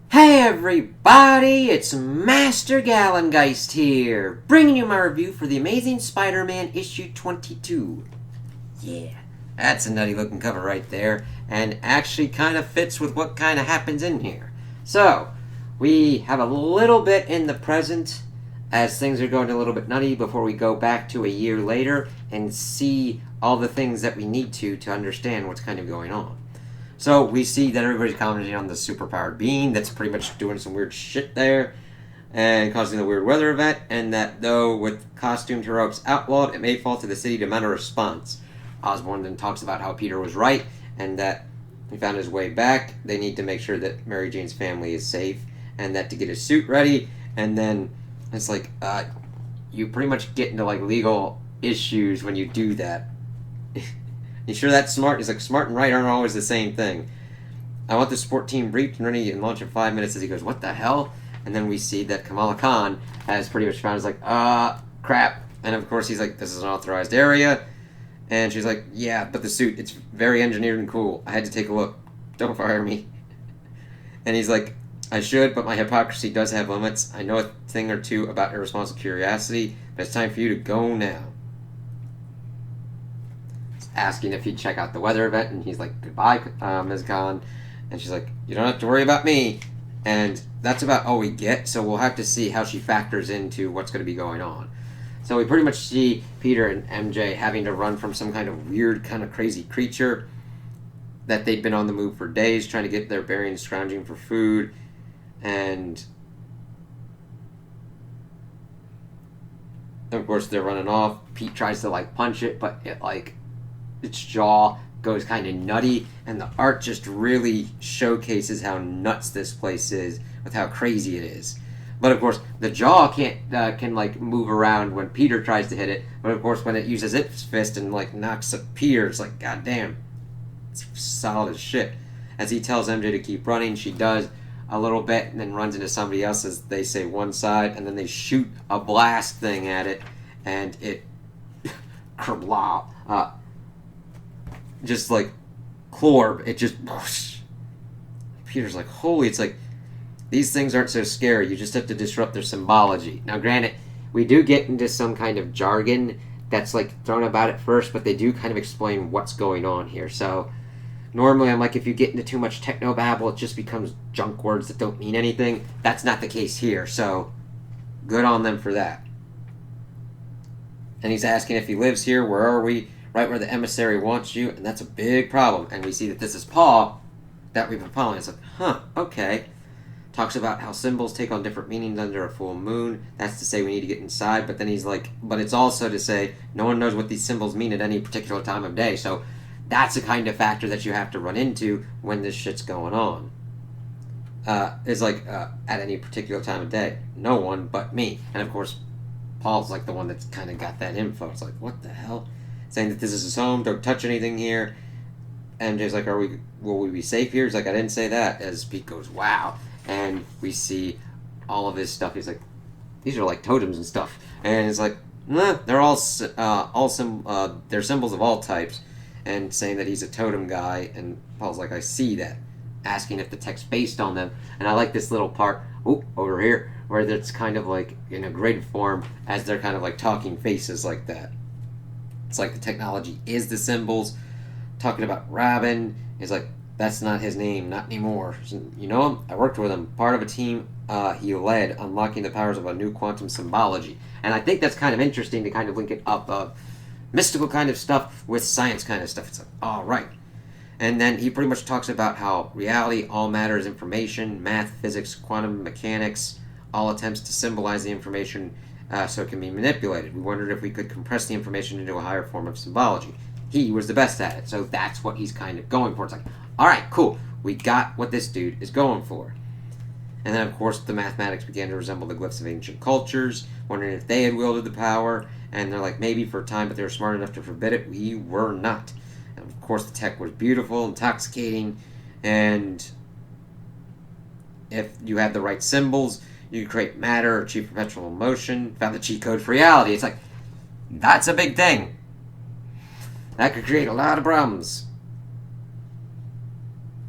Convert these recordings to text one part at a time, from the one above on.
Hey everybody, it's Master Gallengeist here, bringing you my review for The Amazing Spider-Man issue 22. Yeah, that's a nutty looking cover right there, and actually kind of fits with what kind of happens in here. So, we have a little bit in the present, as things are going a little bit nutty before we go back to a year later and see all the things that we need to understand what's kind of going on. So we see that everybody's commenting on the superpowered being that's pretty much doing some weird shit there and causing the weird weather event, and that though with costumed heroics outlawed, it may fall to the city to mount a response. Osborn then talks about how Peter was right and that he found his way back. They need to make sure that Mary Jane's family is safe and that to get his suit ready, and then it's like, you pretty much get into like legal issues when you do that. You sure that's smart? He's like, smart and right aren't always the same thing. I want the support team briefed and ready and launch in 5 minutes. As he goes, what the hell? And then we see that Kamala Khan has pretty much found, is like, crap. And of course he's like, this is an authorized area. And she's like, yeah, but the suit, it's very engineered and cool. I had to take a look. Don't fire me. And he's like, I should, but my hypocrisy does have limits. I know a thing or two about irresponsible curiosity, but it's time for you to go now. Asking if he'd check out the weather event, and he's like, goodbye, Ms. Khan. And she's like, you don't have to worry about me. And that's about all we get, so we'll have to see how she factors into what's going to be going on. So we pretty much see Peter and MJ having to run from some kind of weird, kind of crazy creature that they'd been on the move for days, trying to get their bearings, scrounging for food. And of course they're running off. Pete tries to like punch it, but it like its jaw goes kind of nutty, and the art just really showcases how nuts this place is with how crazy it is. But of course the jaw can like move around when Peter tries to hit it, but of course when it uses its fist and like knocks up Peter, it's like, goddamn, it's solid as shit. As he tells MJ to keep running, she does a little bit and then runs into somebody else, as they say one side, and then they shoot a blast thing at it, and it kerblah, just like chlorb, it just whoosh. Peter's like, holy, it's like, these things aren't so scary, you just have to disrupt their symbology. Now granted, we do get into some kind of jargon that's like thrown about at first, but they do kind of explain what's going on here. So normally I'm like, if you get into too much technobabble, it just becomes junk words that don't mean anything. That's not the case here, so good on them for that. And he's asking if he lives here, where are we? Right where the emissary wants you, and that's a big problem. And we see that this is Paul that we've been following. It's like, huh, okay. Talks about how symbols take on different meanings under a full moon. That's to say we need to get inside, but then he's like, but it's also to say no one knows what these symbols mean at any particular time of day. So that's a kind of factor that you have to run into when this shit's going on. It's like, at any particular time of day. No one but me. And of course, Paul's like the one that's kind of got that info. It's like, what the hell? Saying that this is his home, don't touch anything here. MJ's like, will we be safe here? He's like, I didn't say that. As Pete goes, wow. And we see all of his stuff. He's like, these are like totems and stuff. And it's like, nah, they're they're symbols of all types. And saying that he's a totem guy. And Paul's like, I see that. Asking if the text based on them. And I like this little part, over here, where it's kind of like in a grid form as they're kind of like talking faces like that. It's like the technology is the symbols. Talking about Robin, he's like, that's not his name, not anymore. You know him? I worked with him. Part of a team he led, unlocking the powers of a new quantum symbology. And I think that's kind of interesting to kind of link it up of mystical kind of stuff with science kind of stuff. It's like, all right. And then he pretty much talks about how reality, all matter is information, math, physics, quantum mechanics, all attempts to symbolize the information so it can be manipulated. We wondered if we could compress the information into a higher form of symbology. He was the best at it, so that's what he's kind of going for. It's like, alright, cool, we got what this dude is going for. And then, of course, the mathematics began to resemble the glyphs of ancient cultures, wondering if they had wielded the power, and they're like, maybe for a time, but they were smart enough to forbid it. We were not. And of course, the tech was beautiful, intoxicating, and if you had the right symbols, you could create matter, achieve perpetual motion, found the cheat code for reality. It's like, that's a big thing. That could create a lot of problems.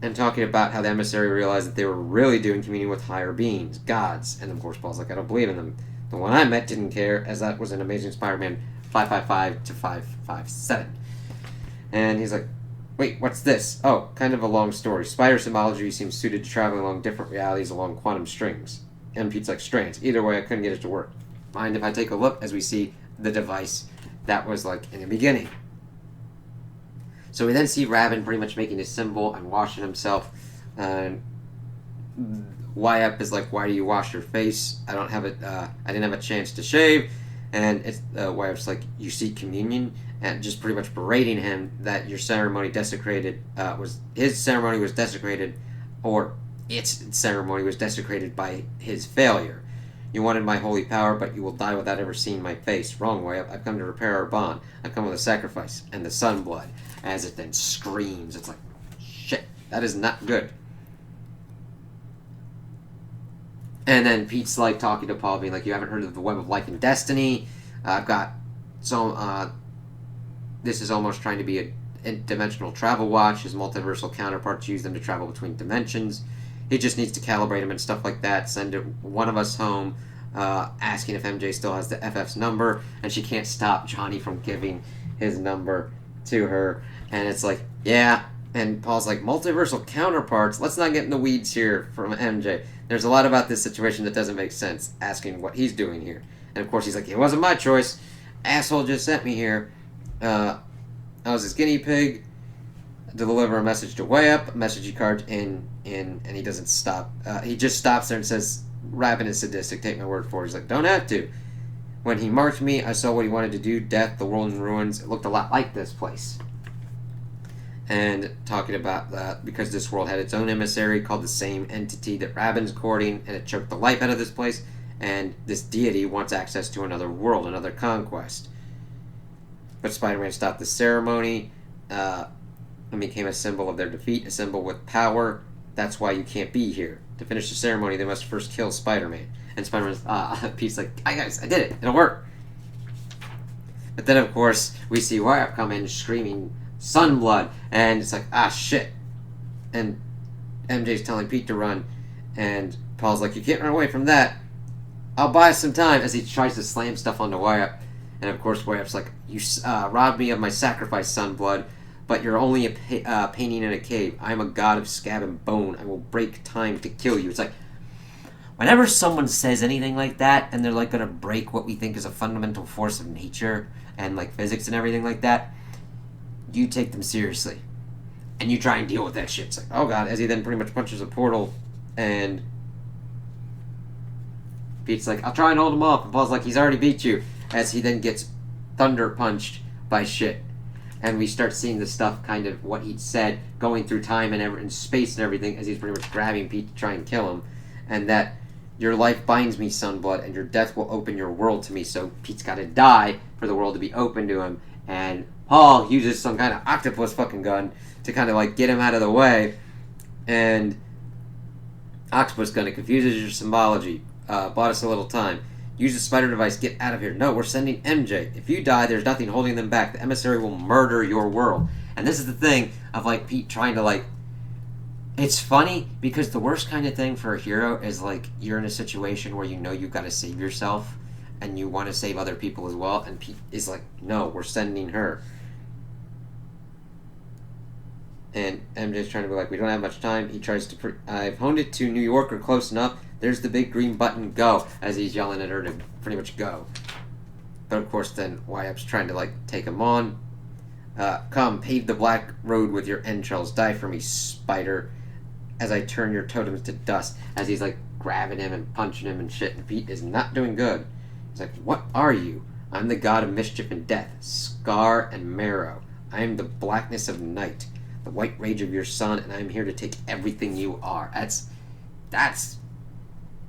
and talking about how the emissary realized that they were really doing communing with higher beings, gods. And of course, Paul's like, I don't believe in them. The one I met didn't care, as that was an Amazing Spider-Man 555 to 557. And he's like, wait, what's this? Oh, kind of a long story. Spider symbology seems suited to traveling along different realities along quantum strings. And Pete's like, strands. Either way, I couldn't get it to work. Mind if I take a look as we see the device that was like in the beginning? So we then see Rabin pretty much making his symbol and washing himself. And YF is like, why do you wash your face? I didn't have a chance to shave. And it's YF's like, you seek communion, and just pretty much berating him that your ceremony desecrated his ceremony was desecrated, or its ceremony was desecrated by his failure. You wanted my holy power, but you will die without ever seeing my face. Wrong way up. I've come to repair our bond. I've come with a sacrifice and the sun blood. As it then screams, it's like, shit, that is not good. And then Pete's like talking to Paul, being like, you haven't heard of the web of life and destiny? I've got this is almost trying to be a dimensional travel watch. His multiversal counterparts use them to travel between dimensions. He just needs to calibrate them and stuff like that. Send one of us home, asking if MJ still has the FF's number, and she can't stop Johnny from giving his number to her. And it's like, yeah. And Paul's like, multiversal counterparts? Let's not get in the weeds here from MJ. There's a lot about this situation that doesn't make sense, asking what he's doing here. And of course he's like, it wasn't my choice. Asshole just sent me here. I was his guinea pig. Deliver a message to Way Up, a message card in, and he doesn't stop. He just stops there and says, Rabin is sadistic, take my word for it. He's like, don't have to. When he marked me, I saw what he wanted to do, death, the world in ruins. It looked a lot like this place. And talking about that, because this world had its own emissary called the same entity that Rabin's courting, and it choked the life out of this place, and this deity wants access to another world, another conquest. But Spider-Man stopped the ceremony, and became a symbol of their defeat, a symbol with power. That's why you can't be here. To finish the ceremony, they must first kill Spider-Man. And Spider-Man's, Pete's like, hi guys, I did it, it'll work. But then, of course, we see Wyatt come in screaming, Sunblood, and it's like, shit. And MJ's telling Pete to run, and Paul's like, you can't run away from that. I'll buy some time, as he tries to slam stuff onto Wyatt. And of course, Wyatt's like, you robbed me of my sacrifice, Sunblood, but you're only a painting in a cave. I'm a god of scab and bone. I will break time to kill you. It's like, whenever someone says anything like that, and they're like going to break what we think is a fundamental force of nature, and like physics and everything like that, you take them seriously. And you try and deal with that shit. It's like, oh god, as he then pretty much punches a portal, and Pete's like, I'll try and hold him off. And Paul's like, he's already beat you. As he then gets thunder punched by shit. And we start seeing the stuff, kind of what he'd said, going through time and space and everything, as he's pretty much grabbing Pete to try and kill him. And that, your life binds me, Sunblood, and your death will open your world to me. So Pete's got to die for the world to be open to him. And Paul uses some kind of octopus fucking gun to kind of like get him out of the way. And octopus gun, it confuses your symbology. Bought us a little time. Use the spider device, get out of here. No, we're sending MJ. If you die, there's nothing holding them back. The emissary will murder your world. And this is the thing of like Pete trying to like, it's funny because the worst kind of thing for a hero is like you're in a situation where you know you've got to save yourself and you want to save other people as well, and Pete is like, no, we're sending her. And MJ's trying to be like, we don't have much time. He tries to I've honed it to New York or close enough. There's the big green button, go, as he's yelling at her to pretty much go. But of course then Wyap's trying to like take him on. Come, pave the black road with your entrails. Die for me, spider, as I turn your totems to dust. As he's like grabbing him and punching him and shit. And Pete is not doing good. He's like, what are you? I'm the god of mischief and death, scar and marrow. I am the blackness of night, the white rage of your sun, and I'm here to take everything you are. That's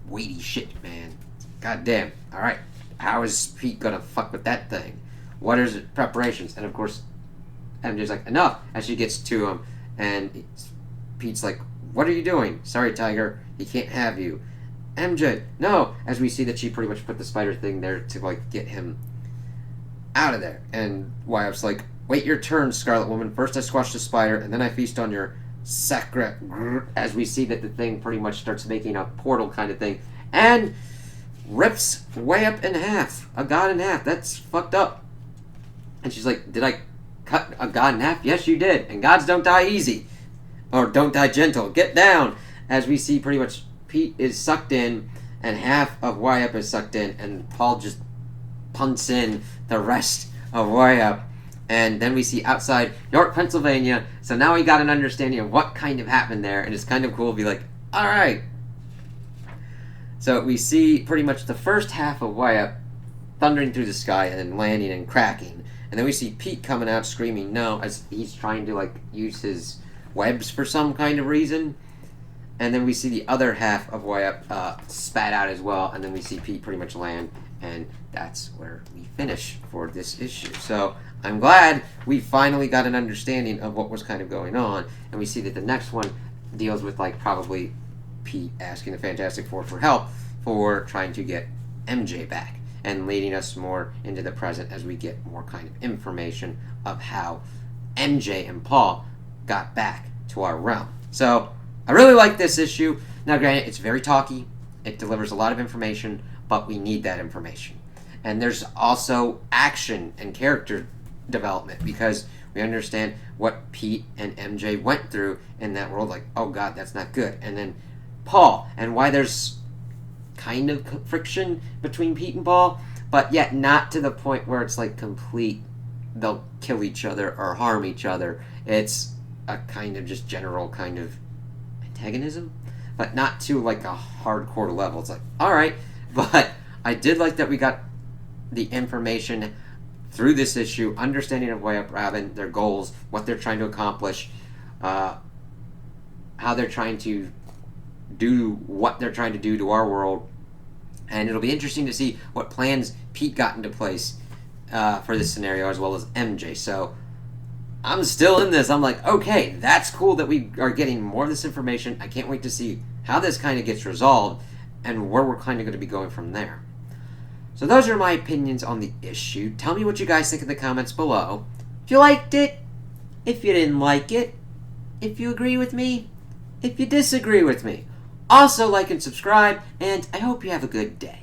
weighty shit, man. God damn. Alright. How is Pete gonna fuck with that thing? What is it? Preparations? And of course, MJ's like, enough! As she gets to him, and Pete's like, what are you doing? Sorry, Tiger. He can't have you. MJ, no! As we see that she pretty much put the spider thing there to, like, get him out of there. And Wyap's like, wait your turn, Scarlet Woman. First I squash the spider, and then I feast on your secret, as we see that the thing pretty much starts making a portal kind of thing, and rips way up in half, a god in half. That's fucked up. And she's like, did I cut a god in half? Yes, you did. And gods don't die easy. Or don't die gentle. Get down. As we see pretty much Pete is sucked in, and half of Wyatt is sucked in, and Paul just punts in the rest of Wyatt. And then we see outside York, Pennsylvania. So now we got an understanding of what kind of happened there. And it's kind of cool to be like, alright. So we see pretty much the first half of Wyatt thundering through the sky and then landing and cracking. And then we see Pete coming out screaming no as he's trying to like use his webs for some kind of reason. And then we see the other half of Wyatt spat out as well. And then we see Pete pretty much land. And that's where we finish for this issue. So I'm glad we finally got an understanding of what was kind of going on. And we see that the next one deals with like probably Pete asking the Fantastic Four for help for trying to get MJ back. And leading us more into the present as we get more kind of information of how MJ and Paul got back to our realm. So I really like this issue. Now granted, it's very talky. It delivers a lot of information, but we need that information. And there's also action and character development because we understand what Pete and MJ went through in that world. Like, oh god, that's not good. And then Paul, and why there's kind of friction between Pete and Paul, but yet not to the point where it's like complete, they'll kill each other or harm each other. It's a kind of just general kind of antagonism, but not to like a hardcore level. It's like, alright, but I did like that we got the information through this issue, understanding of Wyatt Robin, their goals, what they're trying to accomplish, how they're trying to do what they're trying to do to our world. And it'll be interesting to see what plans Pete got into place for this scenario, as well as MJ. So I'm still in this. I'm like, okay, that's cool that we are getting more of this information. I can't wait to see how this kind of gets resolved and where we're kind of going to be going from there. So those are my opinions on the issue. Tell me what you guys think in the comments below. If you liked it, if you didn't like it, if you agree with me, if you disagree with me. Also like and subscribe, and I hope you have a good day.